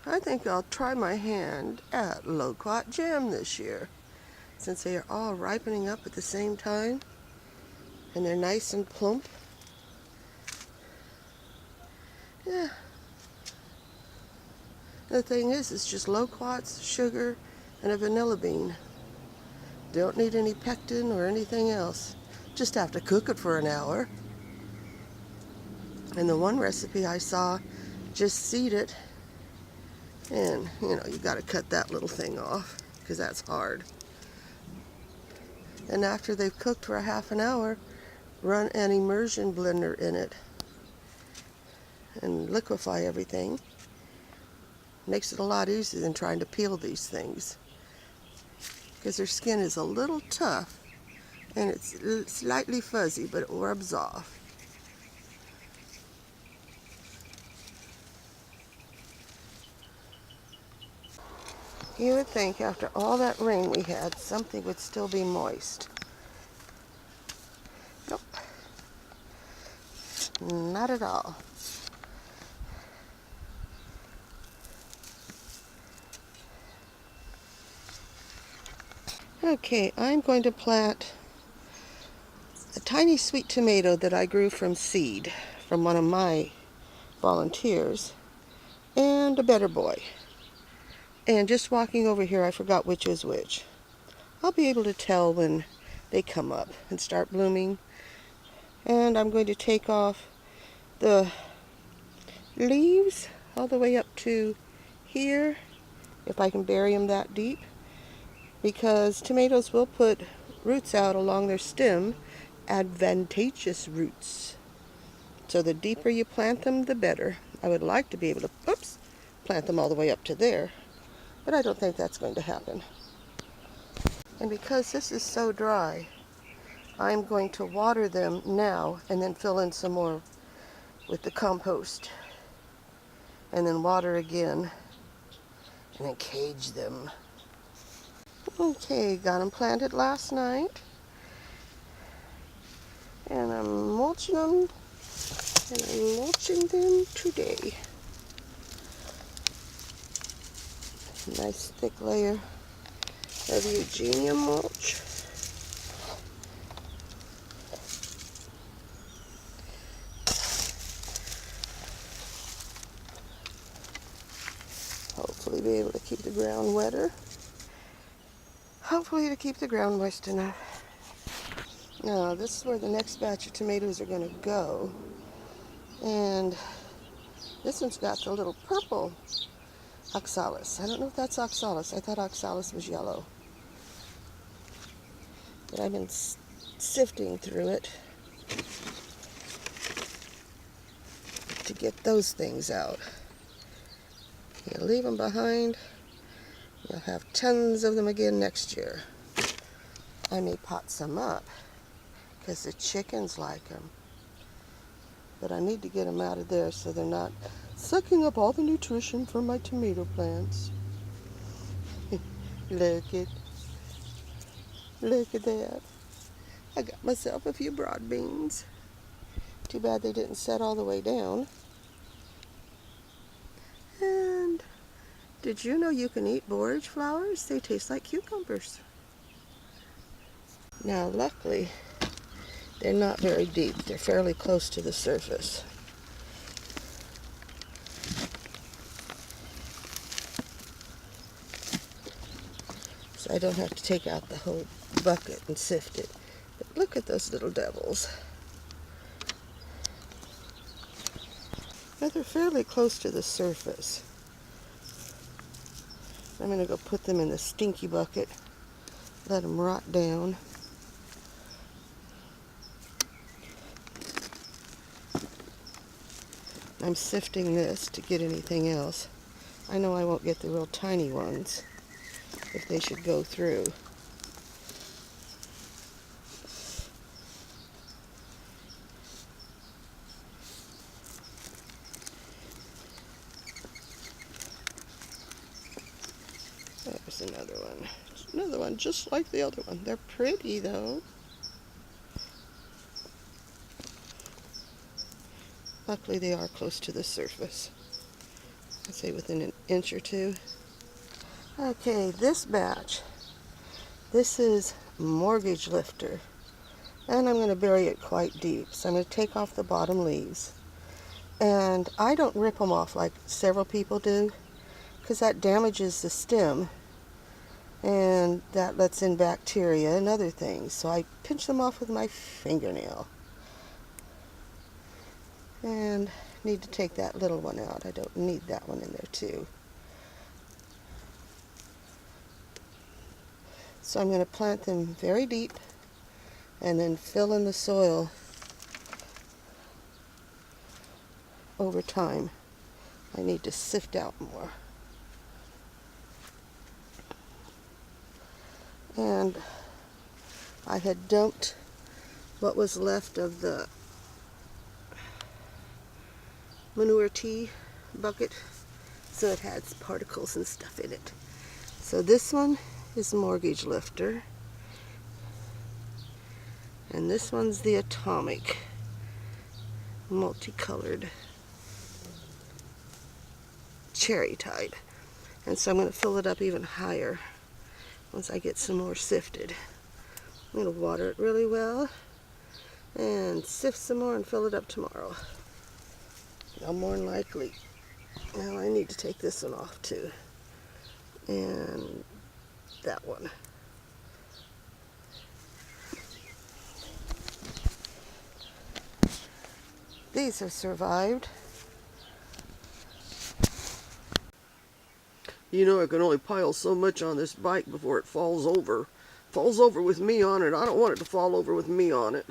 I think I'll try my hand at loquat jam this year, since they are all ripening up at the same time and they're nice and plump. Yeah. The thing is, it's just loquats, sugar, and a vanilla bean. Don't need any pectin or anything else. Just have to cook it for an hour. And the one recipe I saw, just seed it, and you got to cut that little thing off because that's hard. And after they've cooked for a half an hour, run an immersion blender in it and liquefy everything. Makes it a lot easier than trying to peel these things, because their skin is a little tough and it's slightly fuzzy, but it rubs off. You would think after all that rain we had, something would still be moist. Nope. Not at all. Okay, I'm going to plant a tiny sweet tomato that I grew from seed from one of my volunteers, and a better boy. And just walking over here, I forgot which is which. I'll be able to tell when they come up and start blooming. And I'm going to take off the leaves all the way up to here, if I can bury them that deep, because tomatoes will put roots out along their stem, advantageous roots. So the deeper you plant them, the better. I would like to be able to, plant them all the way up to there, but I don't think that's going to happen. And because this is so dry, I'm going to water them now and then fill in some more with the compost. And then water again and then cage them. Okay, got them planted last night. And I'm mulching them and I'm mulching them today. Nice thick layer of Eugenia mulch. Hopefully be able to keep the ground wetter. Hopefully to keep the ground moist enough. Now this is where the next batch of tomatoes are going to go. And this one's got the little purple oxalis. I don't know if that's oxalis. I thought oxalis was yellow. But I've been sifting through it to get those things out. You leave them behind, you'll have tons of them again next year. I may pot some up because the chickens like them. But I need to get them out of there so they're not sucking up all the nutrition from my tomato plants. Look at that. I got myself a few broad beans. Too bad they didn't set all the way down. And did you know you can eat borage flowers? They taste like cucumbers. Now luckily, they're not very deep. They're fairly close to the surface. So I don't have to take out the whole bucket and sift it. But look at those little devils. Now they're fairly close to the surface. I'm going to go put them in the stinky bucket. Let them rot down. I'm sifting this to get anything else. I know I won't get the real tiny ones if they should go through. There's another one. Another one just like the other one. They're pretty though. Luckily they are close to the surface. I'd say within an inch or two. Okay, this batch, this is Mortgage Lifter, and I'm going to bury it quite deep. So I'm going to take off the bottom leaves, and I don't rip them off like several people do, because that damages the stem, and that lets in bacteria and other things. So I pinch them off with my fingernail. And need to take that little one out. I don't need that one in there too. So I'm going to plant them very deep and then fill in the soil over time. I need to sift out more. And I had dumped what was left of the manure tea bucket, so it had particles and stuff in it. So this one is Mortgage Lifter, and this one's the Atomic multicolored cherry type. And so I'm going to fill it up even higher once I get some more sifted. I'm going to water it really well and sift some more and fill it up tomorrow. Now, more than likely, now I need to take this one off too, and that one. These have survived. You know, I can only pile so much on this bike before it falls over. Falls over with me on it. I don't want it to fall over with me on it.